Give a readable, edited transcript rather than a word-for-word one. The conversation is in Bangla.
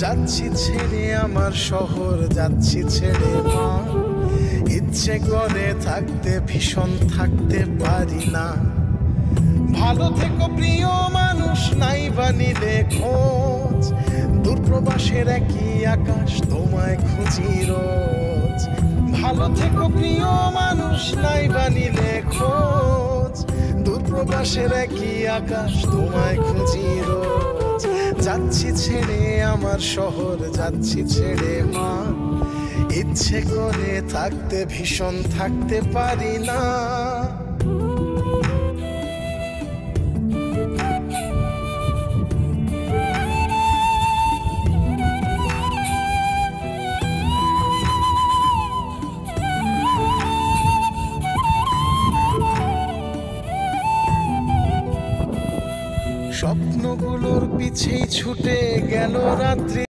যাচ্ছি ছেড়ে আমার শহর, যাচ্ছি ছেড়ে মা। ইচ্ছে করে থাকতে ভীষণ, থাকতে পারি না। ভালো থেকো প্রিয় মানুষ, নাই বা নিলে খোঁজ। দূরপ্রবাসের একই আকাশ, তোমায় খুঁজি রোজ। ভালো থেকো প্রিয় মানুষ, নাই বা নিলে খোঁজ। দূরপ্রবাসের একই আকাশ, তোমায় খুঁজি রোজ। যাচ্ছি ছেড়ে আমার শহর, যাচ্ছি ছেড়ে মা। ইচ্ছে করে থাকতে ভীষণ, থাকতে পারি না। স্বপ্নগুলোর পিছেই ছুটে গেল রাত্রি।